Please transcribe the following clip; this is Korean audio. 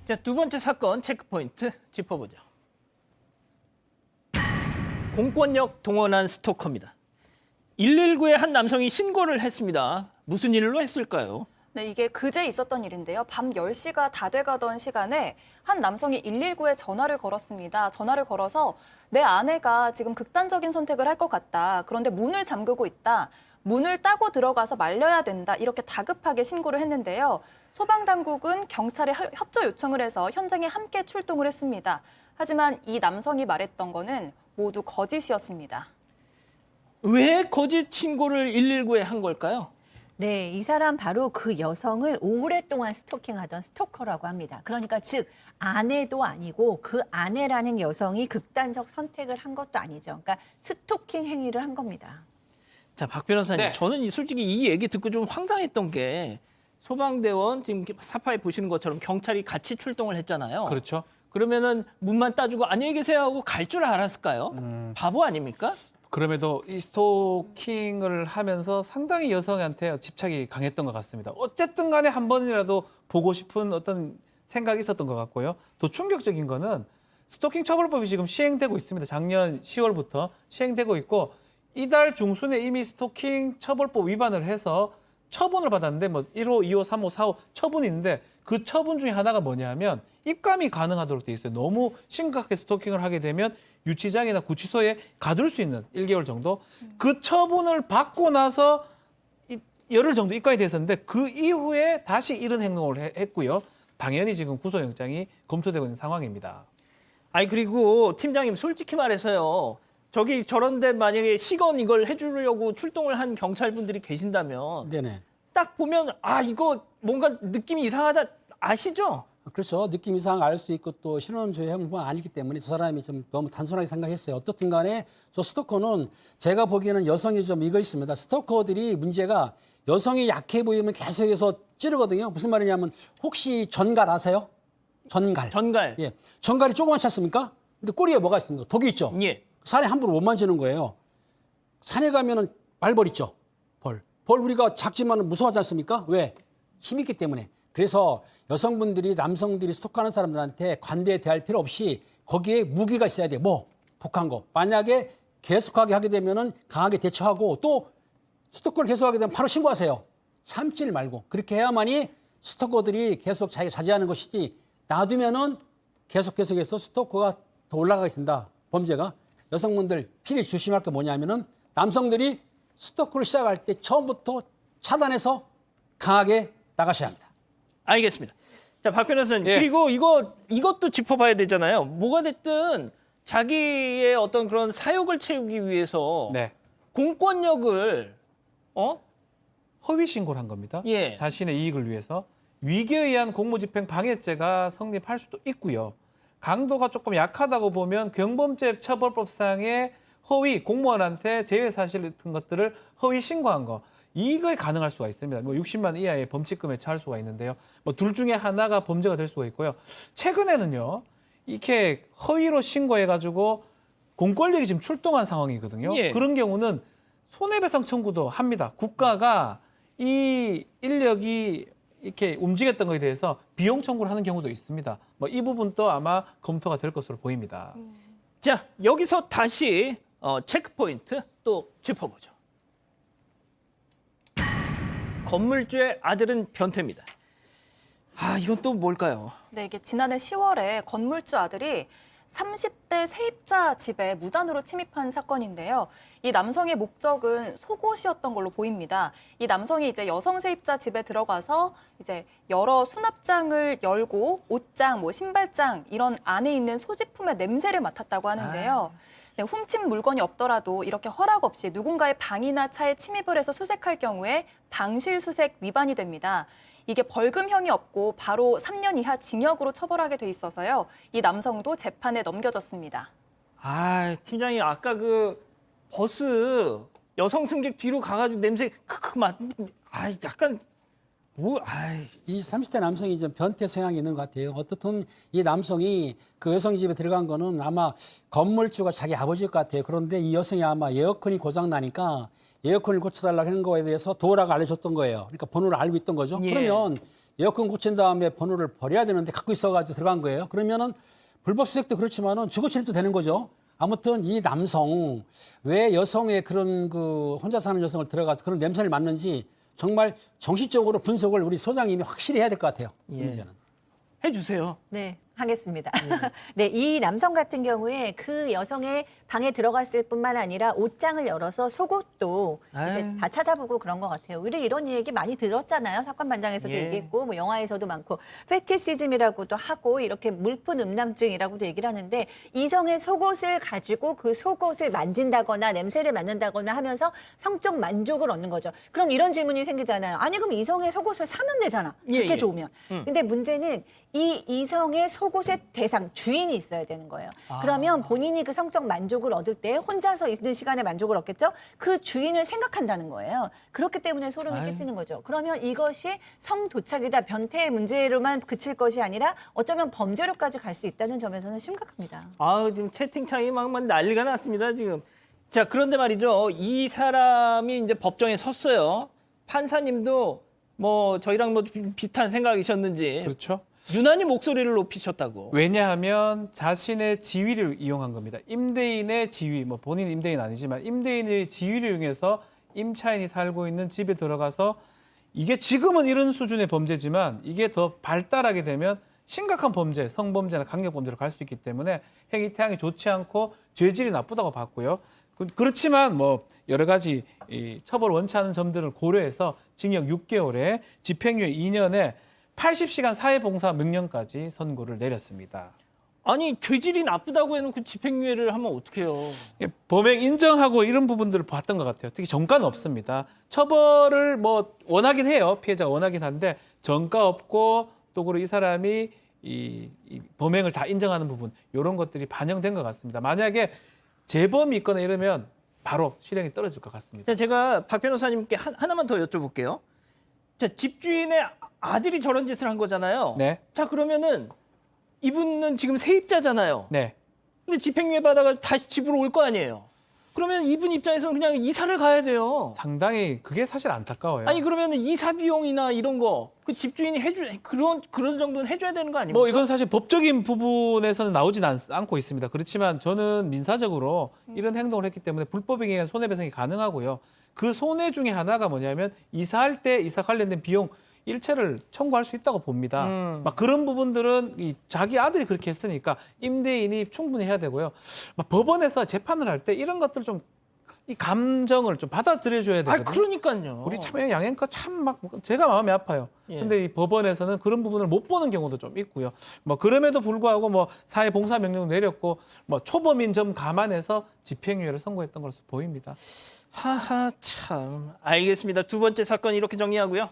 자, 두 번째 사건 체크포인트 짚어보죠. 공권력 동원한 스토커입니다. 119에 한 남성이 신고를 했습니다. 무슨 일로 했을까요? 네, 이게 그제 있었던 일인데요. 밤 10시가 다 돼가던 시간에 한 남성이 119에 전화를 걸었습니다. 전화를 걸어서 내 아내가 지금 극단적인 선택을 할 것 같다. 그런데 문을 잠그고 있다. 문을 따고 들어가서 말려야 된다. 이렇게 다급하게 신고를 했는데요. 소방당국은 경찰에 협조 요청을 해서 현장에 함께 출동을 했습니다. 하지만 이 남성이 말했던 거는 모두 거짓이었습니다. 왜 거짓 신고를 119에 한 걸까요? 네, 이 사람 바로 그 여성을 오랫동안 스토킹하던 스토커라고 합니다. 그러니까 즉 아내도 아니고 그 아내라는 여성이 극단적 선택을 한 것도 아니죠. 그러니까 스토킹 행위를 한 겁니다. 자, 박 변호사님, 네. 저는 솔직히 이 얘기 듣고 좀 황당했던 게 소방대원 지금 사파에 보시는 것처럼 경찰이 같이 출동을 했잖아요. 그렇죠. 그러면은 문만 따주고 안녕히 계세요 하고 갈 줄 알았을까요? 바보 아닙니까? 그럼에도 이 스토킹을 하면서 상당히 여성한테 집착이 강했던 것 같습니다. 어쨌든 간에 한 번이라도 보고 싶은 어떤 생각이 있었던 것 같고요. 더 충격적인 거는 스토킹 처벌법이 지금 시행되고 있습니다. 작년 10월부터 시행되고 있고 이달 중순에 이미 스토킹 처벌법 위반을 해서 처분을 받았는데 뭐 1호, 2호, 3호, 4호 처분이 있는데 그 처분 중에 하나가 뭐냐면 입감이 가능하도록 돼 있어요. 너무 심각하게 스토킹을 하게 되면 유치장이나 구치소에 가둘 수 있는 1개월 정도. 그 처분을 받고 나서 열흘 정도 입감이 됐었는데 그 이후에 다시 이런 행동을 했고요. 당연히 지금 구속영장이 검토되고 있는 상황입니다. 아니 그리고 팀장님 솔직히 말해서요. 저기 저런데 만약에 시건 이걸 해주려고 출동을 한 경찰분들이 계신다면 네네. 딱 보면 아 이거 뭔가 느낌이 이상하다 아시죠? 그렇죠. 느낌 이상 알 수 있고 또 신원조회 행위가 아니기 때문에 저 사람이 좀 너무 단순하게 생각했어요. 어떻든 간에 저 스토커는 제가 보기에는 여성이 좀 이거 있습니다. 스토커들이 문제가 여성이 약해 보이면 계속해서 찌르거든요. 무슨 말이냐면 혹시 전갈 아세요? 전갈. 전갈. 예. 전갈이 조그맣지 않습니까? 근데 꼬리에 뭐가 있습니까? 독이 있죠. 예. 산에 함부로 못 만지는 거예요. 산에 가면은 말벌 있죠. 벌. 벌 우리가 작지만 무서워하지 않습니까? 왜? 힘있기 때문에. 그래서 여성분들이 남성들이 스토커하는 사람들한테 관대에 대할 필요 없이 거기에 무기가 있어야 돼. 뭐? 독한 거. 만약에 계속하게 하게 되면은 강하게 대처하고 또 스토커를 계속하게 되면 바로 신고하세요. 참지를 말고. 그렇게 해야만이 스토커들이 계속 자기가 자제하는 것이지 놔두면은 계속해서 스토커가 더 올라가게 된다. 범죄가. 여성분들 필히 조심할 게 뭐냐면은 남성들이 스토커를 시작할 때 처음부터 차단해서 강하게 나가셔야 합니다. 알겠습니다. 자, 박 변호사님. 예. 그리고 이것도 짚어봐야 되잖아요. 뭐가 됐든 자기의 어떤 그런 사욕을 채우기 위해서 네. 공권력을 허위 신고를 한 겁니다. 예. 자신의 이익을 위해서 위계에 의한 공무집행 방해죄가 성립할 수도 있고요. 강도가 조금 약하다고 보면 경범죄 처벌법상의 허위 공무원한테 제외 사실 같은 것들을 허위 신고한 거 이거에 가능할 수가 있습니다. 뭐 60만 원 이하의 범칙금에 처할 수가 있는데요. 뭐 둘 중에 하나가 범죄가 될 수가 있고요. 최근에는요. 이렇게 허위로 신고해가지고 공권력이 지금 출동한 상황이거든요. 예. 그런 경우는 손해배상 청구도 합니다. 국가가 이 인력이 이렇게 움직였던 것에 대해서 비용 청구를 하는 경우도 있습니다. 뭐 이 부분도 아마 검토가 될 것으로 보입니다. 자, 여기서 다시 체크포인트 또 짚어보죠. 건물주의 아들은 변태입니다. 아, 이건 또 뭘까요? 네, 이게 지난해 10월에 건물주 아들이 30대 세입자 집에 무단으로 침입한 사건인데요. 이 남성의 목적은 속옷이었던 걸로 보입니다. 이 남성이 이제 여성 세입자 집에 들어가서 이제 여러 수납장을 열고 옷장, 뭐 신발장 이런 안에 있는 소지품의 냄새를 맡았다고 하는데요. 네, 훔친 물건이 없더라도 이렇게 허락 없이 누군가의 방이나 차에 침입을 해서 수색할 경우에 방실수색 위반이 됩니다. 이게 벌금형이 없고 바로 3년 이하 징역으로 처벌하게 돼 있어서요. 이 남성도 재판에 넘겨졌습니다. 아, 팀장님 아까 그 버스 여성 승객 뒤로 가가지고 냄새 크크 맡. 아, 약간 이 30대 남성이 좀 변태 성향이 있는 것 같아요. 어떻든 이 남성이 그 여성 집에 들어간 거는 아마 건물주가 자기 아버지일 것 같아요. 그런데 이 여성이 아마 에어컨이 고장 나니까 에어컨을 고쳐달라고 하는 거에 대해서 도우라고 알려줬던 거예요. 그러니까 번호를 알고 있던 거죠. 예. 그러면 에어컨 고친 다음에 번호를 버려야 되는데 갖고 있어가지고 들어간 거예요. 그러면은 불법 수색도 그렇지만은 주거 침입도 되는 거죠. 아무튼 이 남성 왜 여성의 그런 그 혼자 사는 여성을 들어가서 그런 냄새를 맡는지 정말 정신적으로 분석을 우리 소장님이 확실히 해야 될 것 같아요. 이 예. 문제는. 해주세요. 네, 하겠습니다. 네, 이 남성 같은 경우에 그 여성의 방에 들어갔을 뿐만 아니라 옷장을 열어서 속옷도 이제 아유. 다 찾아보고 그런 것 같아요. 우리 이런 얘기 많이 들었잖아요. 사건반장에서도 예. 얘기했고, 뭐 영화에서도 많고, 페티시즘이라고도 하고, 이렇게 물품 음란증이라고도 얘기를 하는데, 이성의 속옷을 가지고 그 속옷을 만진다거나 냄새를 맡는다거나 하면서 성적 만족을 얻는 거죠. 그럼 이런 질문이 생기잖아요. 아니, 그럼 이성의 속옷을 사면 되잖아. 예, 그렇게 예. 좋으면. 근데 문제는 이 이성의 속옷의 대상, 주인이 있어야 되는 거예요. 그러면 본인이 그 성적 만족을 얻을 때 혼자서 있는 시간에 만족을 얻겠죠? 그 주인을 생각한다는 거예요. 그렇기 때문에 소름이 아유. 끼치는 거죠. 그러면 이것이 성도착이다, 변태의 문제로만 그칠 것이 아니라 어쩌면 범죄로까지 갈 수 있다는 점에서는 심각합니다. 아, 지금 채팅창이 막 난리가 났습니다, 지금. 자, 그런데 말이죠. 이 사람이 이제 법정에 섰어요. 판사님도 뭐 저희랑 뭐 비슷한 생각이셨는지 그렇죠. 유난히 목소리를 높이셨다고. 왜냐하면 자신의 지위를 이용한 겁니다. 임대인의 지위, 뭐 본인 임대인 아니지만 임대인의 지위를 이용해서 임차인이 살고 있는 집에 들어가서 이게 지금은 이런 수준의 범죄지만 이게 더 발달하게 되면 심각한 범죄, 성범죄나 강력범죄로 갈 수 있기 때문에 행위 태양이 좋지 않고 죄질이 나쁘다고 봤고요. 그렇지만 뭐 여러 가지 이 처벌 원치 않은 점들을 고려해서 징역 6개월에 집행유예 2년에 80시간 사회봉사 명령까지 선고를 내렸습니다. 아니, 죄질이 나쁘다고 해놓고 집행유예를 하면 어떡해요. 범행 인정하고 이런 부분들을 봤던 것 같아요. 특히 전과는 없습니다. 처벌을 뭐 원하긴 해요. 피해자가 원하긴 한데 전과 없고 또 그리고 이 사람이 이 범행을 다 인정하는 부분 이런 것들이 반영된 것 같습니다. 만약에 재범이 있거나 이러면 바로 실형이 떨어질 것 같습니다. 자, 제가 박 변호사님께 하나만 더 여쭤볼게요. 자, 집주인의 아들이 저런 짓을 한 거잖아요. 네, 자, 그러면은 이분은 지금 세입자잖아요. 네. 근데 집행유예 받아가 다시 집으로 올 거 아니에요. 그러면 이분 입장에서는 그냥 이사를 가야 돼요. 상당히 그게 사실 안타까워요. 아니, 그러면 이사 비용이나 이런 거 그 집주인이 그런 정도는 해줘야 되는 거 아닙니까? 뭐 이건 사실 법적인 부분에서는 나오진 않고 있습니다. 그렇지만 저는 민사적으로 이런 행동을 했기 때문에 불법에 의한 손해배상이 가능하고요. 그 손해 중에 하나가 뭐냐면 이사할 때 이사 관련된 비용 일체를 청구할 수 있다고 봅니다. 막 그런 부분들은 자기 아들이 그렇게 했으니까 임대인이 충분히 해야 되고요. 막 법원에서 재판을 할 때 이런 것들을 좀 이 감정을 좀 받아들여줘야 아, 되거든요. 그러니까요. 우리 참 양형과 참 막 제가 마음이 아파요. 예. 근데 이 법원에서는 그런 부분을 못 보는 경우도 좀 있고요. 뭐 그럼에도 불구하고 뭐 사회 봉사 명령 내렸고 뭐 초범인 점 감안해서 집행유예를 선고했던 것으로 보입니다. 하하, 참. 알겠습니다. 두 번째 사건 이렇게 정리하고요.